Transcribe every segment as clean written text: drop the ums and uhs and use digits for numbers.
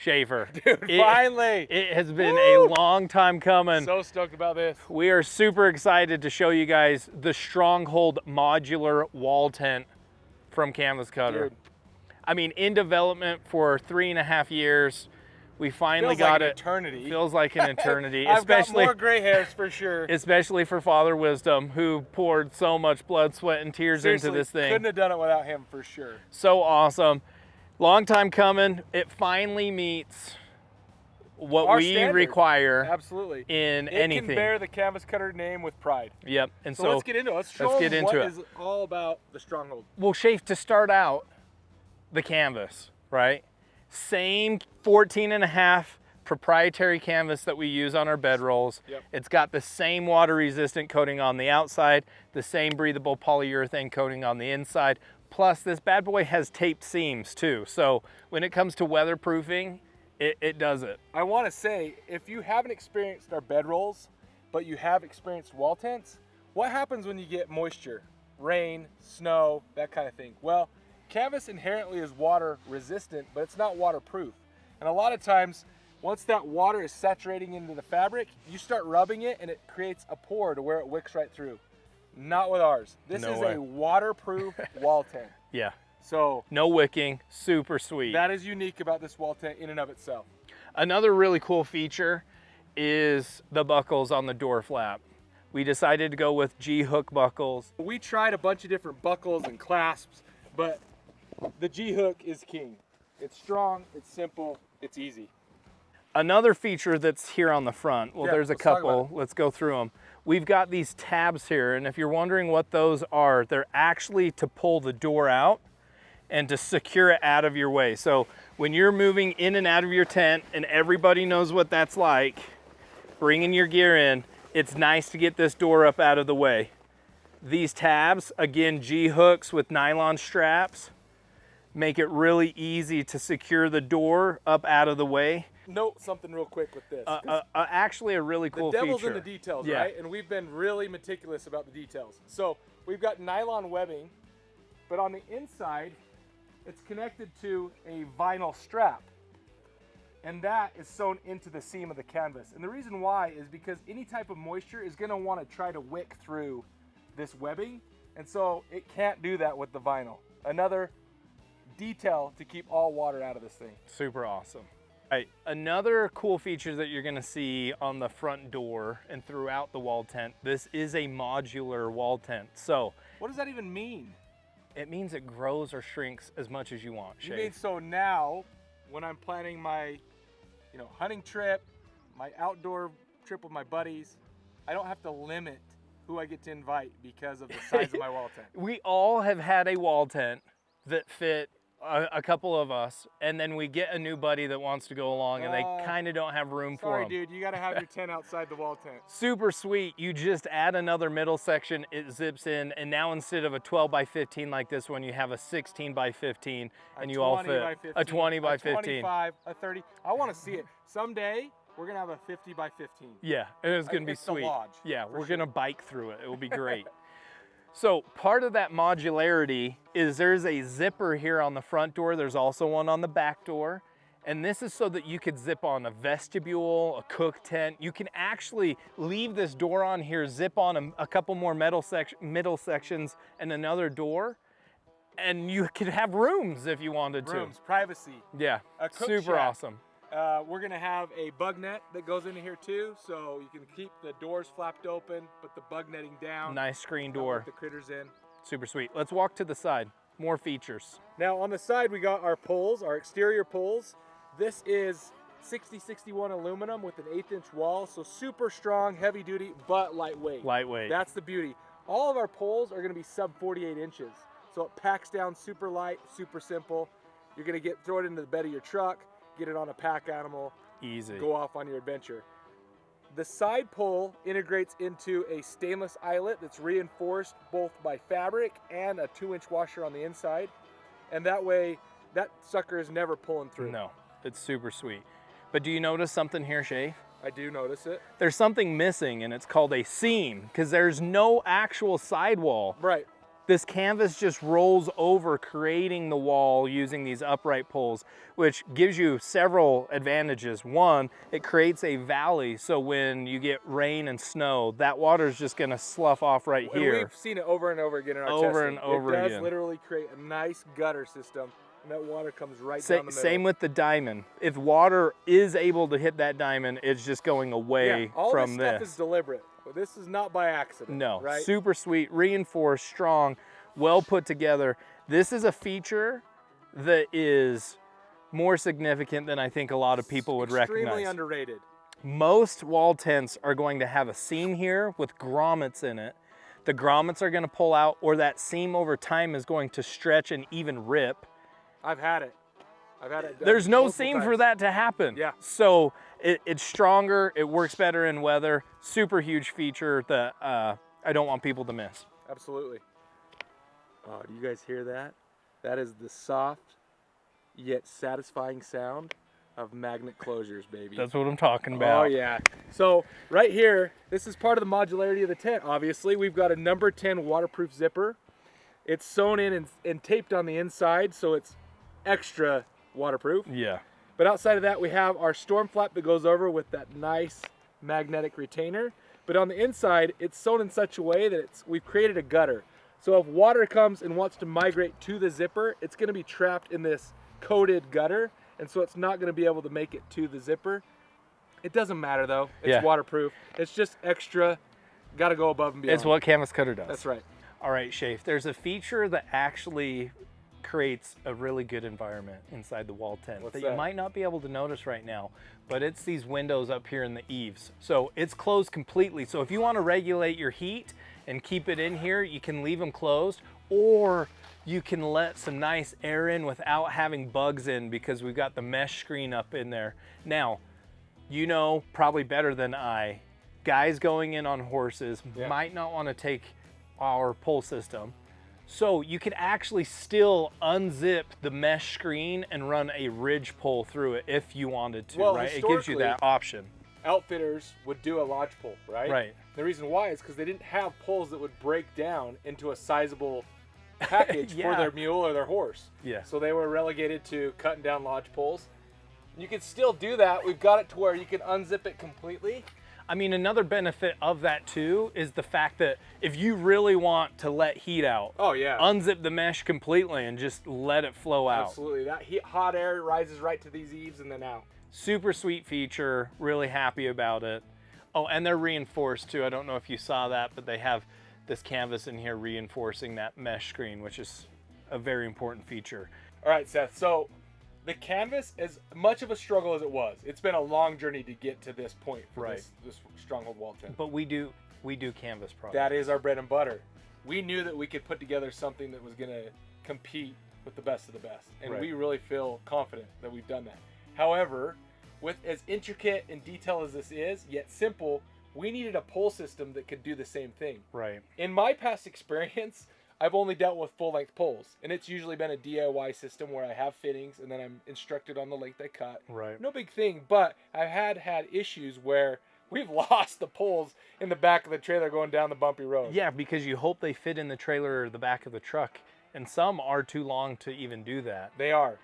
Schaefer. Dude, finally! It has been a long time coming. So stoked about this. We are super excited to show you guys the Stronghold Modular Wall Tent from Canvas Cutter. Dude. I mean, in development for 3.5 years. We finally Feels got like an it. eternity. Feels like an eternity. I've got more gray hairs for sure. Especially for Father Wisdom, who poured so much blood, sweat, and tears Seriously, into this thing. Couldn't have done it without him for sure. So awesome. Long time coming. It finally meets what Our we standard. require. Absolutely. In it anything. It can bear the Canvas Cutter name with pride. Yep. And so let's get into it. Let's show them what is all about the Stronghold. Well, Shafe, to start out, the canvas, right? Same 14.5 proprietary canvas that we use on our bedrolls. Yep. It's got the same water resistant coating on the outside, the same breathable polyurethane coating on the inside. Plus this bad boy has taped seams too. So when it comes to weatherproofing, it does it. I want to say, if you haven't experienced our bedrolls, but you have experienced wall tents, what happens when you get moisture, rain, snow, that kind of thing? Well, canvas inherently is water resistant, but it's not waterproof. And a lot of times, once that water is saturating into the fabric, you start rubbing it and it creates a pore to where it wicks right through. Not with ours. This is a waterproof wall tent. Yeah. So no wicking, super sweet. That is unique about this wall tent in and of itself. Another really cool feature is the buckles on the door flap. We decided to go with G-hook buckles. We tried a bunch of different buckles and clasps, but the G-hook is king. It's strong, it's simple, it's easy. Another feature that's here on the front, well, there's a couple. Let's go through them. We've got these tabs here, and if you're wondering what those are, they're actually to pull the door out and to secure it out of your way. So when you're moving in and out of your tent, and everybody knows what that's like, bringing your gear in, it's nice to get this door up out of the way. These tabs, again, G-hooks with nylon straps, make it really easy to secure the door up out of the way. Note something real quick with this. Actually a really cool feature. The devil's in the details, right? And we've been really meticulous about the details. So we've got nylon webbing, but on the inside, it's connected to a vinyl strap. And that is sewn into the seam of the canvas. And the reason why is because any type of moisture is gonna wanna try to wick through this webbing. And so it can't do that with the vinyl. Another detail to keep all water out of this thing. Super awesome. All right, another cool feature that you're gonna see on the front door and throughout the wall tent, this is a modular wall tent. So what does that even mean? It means it grows or shrinks as much as you want. You mean so now, when I'm planning my hunting trip, my outdoor trip with my buddies, I don't have to limit who I get to invite because of the size of my wall tent. We all have had a wall tent that fit a couple of us, and then we get a new buddy that wants to go along, and they kind of don't have room for them. Sorry, dude, you got to have your tent outside the wall tent. Super sweet. You just add another middle section, it zips in, and now instead of a 12 by 15 like this one, you have a 16 by 15, and you all fit. A 20 by 15. 25, a 30. I want to see it. Someday, we're going to have a 50 by 15. Yeah, and it's going to be sweet. The lodge, yeah, we're going to bike through it. It will be great. So part of that modularity is there's a zipper here on the front door. There's also one on the back door. And this is so that you could zip on a vestibule, a cook tent. You can actually leave this door on here, zip on a couple more middle sections and another door. And you could have rooms if you wanted to. Rooms, privacy. Yeah, super awesome. We're gonna have a bug net that goes into here too, so you can keep the doors flapped open, put the bug netting down. Nice screen door. Let the critters in. Super sweet. Let's walk to the side. More features. Now on the side we got our poles, our exterior poles. This is 6061 aluminum with an 1/8 inch wall, so super strong, heavy duty, but lightweight. Lightweight. That's the beauty. All of our poles are gonna be sub 48 inches, so it packs down super light, super simple. You're gonna throw it into the bed of your truck, get it on a pack animal, easy, go off on your adventure. The side pole integrates into a stainless eyelet that's reinforced both by fabric and a 2-inch washer on the inside. And that way, that sucker is never pulling through. No, it's super sweet. But do you notice something here, Shay? I do notice it. There's something missing, and it's called a seam, because there's no actual sidewall. Right. This canvas just rolls over, creating the wall using these upright poles, which gives you several advantages. One, it creates a valley, so when you get rain and snow, that water is just gonna slough off right And here. we've seen it over and over again in our Over testing. and over It does again. literally create a nice gutter system, and that water comes right down the middle. Same with the diamond. If water is able to hit that diamond, it's just going away all from this stuff is deliberate. But this is not by accident. No, right? super sweet, reinforced, strong, well put together. This is a feature that is more significant than I think a lot of people would recognize. Extremely underrated. Most wall tents are going to have a seam here with grommets in it. The grommets are going to pull out, or that seam over time is going to stretch and even rip. I've had it. There's no seam for that to happen. Yeah. So it's stronger, it works better in weather. Super huge feature that I don't want people to miss. Absolutely. Oh, do you guys hear that? That is the soft yet satisfying sound of magnet closures, baby. That's what I'm talking about. Oh yeah. So right here, this is part of the modularity of the tent. Obviously, we've got a number 10 waterproof zipper. It's sewn in and taped on the inside, so it's extra waterproof. Yeah. But outside of that, we have our storm flap that goes over with that nice magnetic retainer. But on the inside, it's sewn in such a way that we've created a gutter. So if water comes and wants to migrate to the zipper, it's going to be trapped in this coated gutter, and so it's not going to be able to make it to the zipper. It doesn't matter though. It's waterproof. It's just extra. Got to go above and beyond. It's what Canvas Cutter does. That's right. All right, Shafe, there's a feature that actually creates a really good environment inside the wall tent that you might not be able to notice right now, but it's these windows up here in the eaves. So it's closed completely. So if you want to regulate your heat and keep it in here, you can leave them closed, or you can let some nice air in without having bugs in, because we've got the mesh screen up in there. Now, you know probably better than I, guys going in on horses might not want to take our pole system. So you could actually still unzip the mesh screen and run a ridge pole through it if you wanted to, right? It gives you that option. Outfitters would do a lodge pole, right? Right. The reason why is because they didn't have poles that would break down into a sizable package for their mule or their horse. Yeah. So they were relegated to cutting down lodge poles. You can still do that. We've got it to where you can unzip it completely. I mean, another benefit of that too is the fact that if you really want to let heat out, unzip the mesh completely and just let it flow out. Absolutely. That hot air rises right to these eaves and then out. Super sweet feature, really happy about it. Oh, and they're reinforced too. I don't know if you saw that, but they have this canvas in here reinforcing that mesh screen, which is a very important feature. All right, Seth. So the canvas, as much of a struggle as it was, it's been a long journey to get to this point for this Stronghold Wall Tent. But we do canvas products. That is our bread and butter. We knew that we could put together something that was going to compete with the best of the best, and we really feel confident that we've done that. However, with as intricate and detailed as this is, yet simple, we needed a pole system that could do the same thing. Right. In my past experience, I've only dealt with full-length poles, and it's usually been a DIY system where I have fittings and then I'm instructed on the length I cut. Right. No big thing, but I've had issues where we've lost the poles in the back of the trailer going down the bumpy road. Yeah, because you hope they fit in the trailer or the back of the truck, and some are too long to even do that. They are.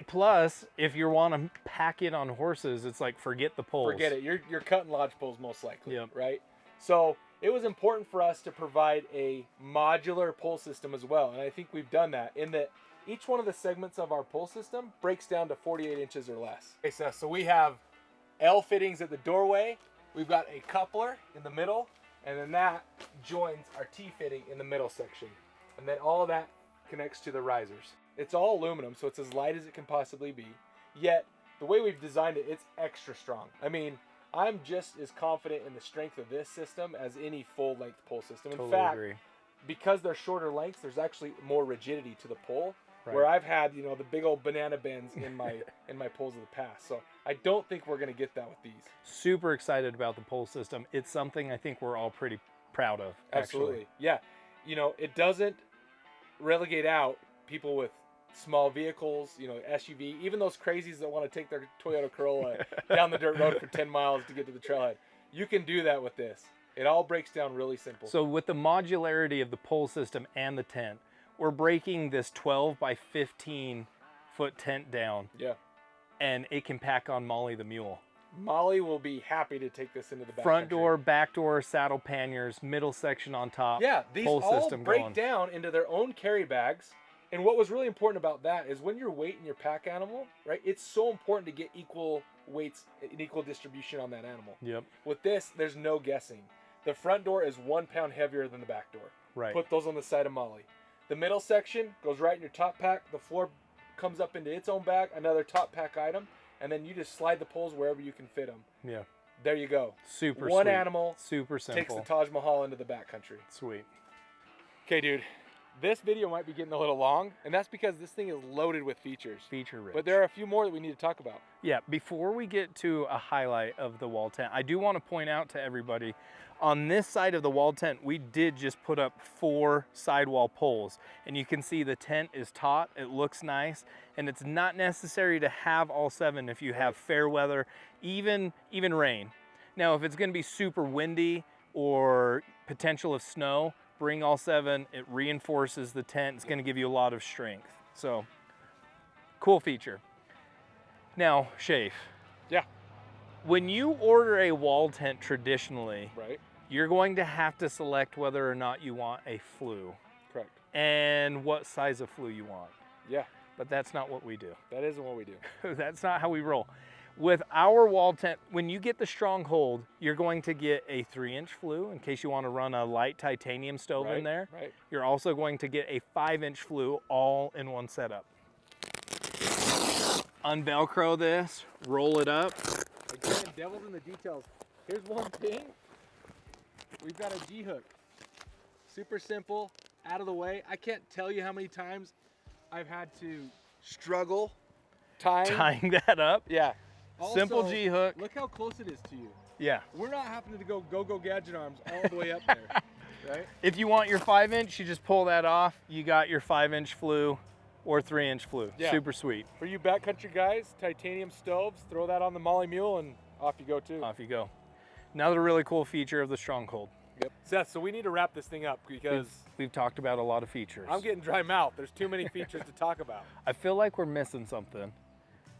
Plus, if you want to pack it on horses, it's like forget the poles. Forget it. You're cutting lodge poles most likely, right? So it was important for us to provide a modular pole system as well, and I think we've done that in that each one of the segments of our pole system breaks down to 48 inches or less. Okay, so we have L fittings at the doorway, we've got a coupler in the middle, and then that joins our T fitting in the middle section. And then all of that connects to the risers. It's all aluminum, so it's as light as it can possibly be, yet the way we've designed it, it's extra strong. I mean, I'm just as confident in the strength of this system as any full-length pole system. In fact, because they're shorter lengths, there's actually more rigidity to the pole, where I've had, you know, the big old banana bends in my poles of the past. So I don't think we're going to get that with these. Super excited about the pole system. It's something I think we're all pretty proud of. Absolutely. Yeah. You know, it doesn't relegate out people with small vehicles, you know, SUV, even those crazies that want to take their Toyota Corolla down the dirt road for 10 miles to get to the trailhead. You can do that with this. It all breaks down really simple. So with the modularity of the pole system and the tent, we're breaking this 12 by 15 foot tent down. Yeah. And it can pack on Molly the mule. Molly will be happy to take this into the back Front country. door, back door, saddle panniers, middle section on top. Yeah, these pole all system break going. down into their own carry bags. And what was really important about that is when you're weighting your pack animal, right? It's so important to get equal weights and equal distribution on that animal. Yep. With this, there's no guessing. The front door is 1 pound heavier than the back door. Right. Put those on the side of Molly. The middle section goes right in your top pack. The floor comes up into its own bag, another top pack item, and then you just slide the poles wherever you can fit them. Yeah. There you go. Super One sweet. animal Super simple. takes the Taj Mahal into the backcountry. Sweet. Okay, dude. This video might be getting a little long, and that's because this thing is loaded with features. Feature rich. But there are a few more that we need to talk about. Yeah, before we get to a highlight of the wall tent, I do want to point out to everybody, on this side of the wall tent, we did just put up 4 sidewall poles. And you can see the tent is taut, it looks nice, and it's not necessary to have all 7 if you have fair weather, even rain. Now, if it's going to be super windy or potential of snow, bring all 7. It reinforces the tent. It's going to give you a lot of strength. So, cool feature. Now, Shafe. Yeah. When you order a wall tent traditionally, Right. you're going to have to select whether or not you want a flue Correct. and what size of flue you want. Yeah. But that's not what we do. That isn't what we do. That's not how we roll. With our wall tent, when you get the Stronghold, you're going to get a 3-inch flue in case you want to run a light titanium stove in there. Right. You're also going to get a 5-inch flue all in one setup. Unvelcro this, roll it up. Again, devil's in the details. Here's one thing. We've got a G-hook. Super simple, out of the way. I can't tell you how many times I've had to struggle Tying that up. Yeah. Simple Also, G-hook. Look how close it is to you. Yeah. We're not having to go gadget arms all the way up there, right? If you want your 5-inch, you just pull that off. You got your 5-inch flue or 3-inch flue. Yeah. Super sweet. For you backcountry guys, titanium stoves, throw that on the Molly Mule and off you go too. Off you go. Another really cool feature of the Stronghold. Yep. Seth, so we need to wrap this thing up because We've talked about a lot of features. I'm getting dry mouth. There's too many features to talk about. I feel like we're missing something.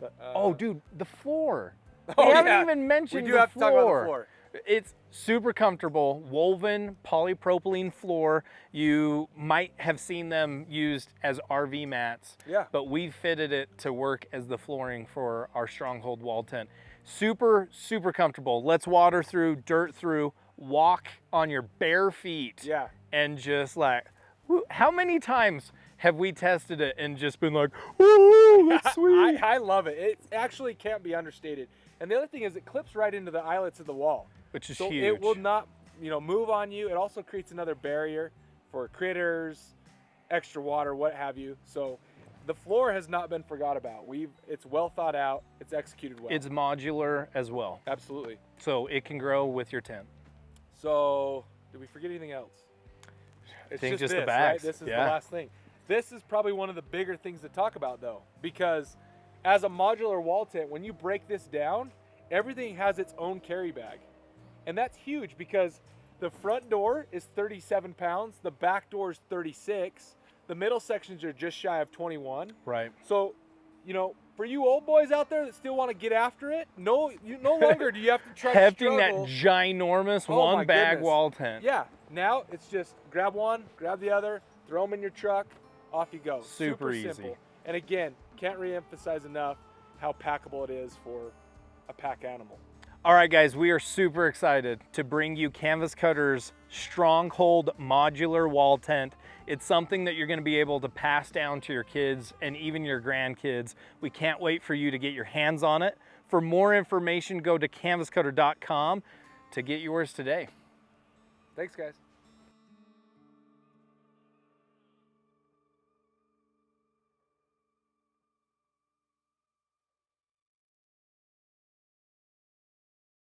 But, oh, dude, the floor. Oh, We haven't yeah. even mentioned We do the have to talk about the floor. floor. It's super comfortable, woven polypropylene floor. You might have seen them used as RV mats, Yeah. but we fitted it to work as the flooring for our Stronghold wall tent. Super, super comfortable. Let's water through, dirt through, walk on your bare feet. Yeah. And just like, woo, how many times have we tested it and just been like, ooh, it's sweet. I love it. It actually can't be understated. And the other thing is it clips right into the eyelets of the wall. Which is so huge. it will not, move on you. It also creates another barrier for critters, extra water, what have you. So the floor has not been forgot about. It's well thought out. It's executed well. It's modular as well. Absolutely. So it can grow with your tent. So did we forget anything else? It's think just this, the bags. Right? This is Yeah. the last thing. This is probably one of the bigger things to talk about though, because as a modular wall tent, when you break this down, everything has its own carry bag. And that's huge because the front door is 37 pounds, the back door is 36, the middle sections are just shy of 21. Right. So, for you old boys out there that still want to get after it, no longer do you have to try to Hefting that struggle. ginormous Oh my one bag goodness. wall tent. Yeah, now it's just grab one, grab the other, throw them in your truck, off you go. Super easy. Simple. And again, can't re-emphasize enough how packable it is for a pack animal. All right, guys, we are super excited to bring you Canvas Cutter's Stronghold Modular Wall Tent. It's something that you're going to be able to pass down to your kids and even your grandkids. We can't wait for you to get your hands on it. For more information, go to canvascutter.com to get yours today. Thanks, guys.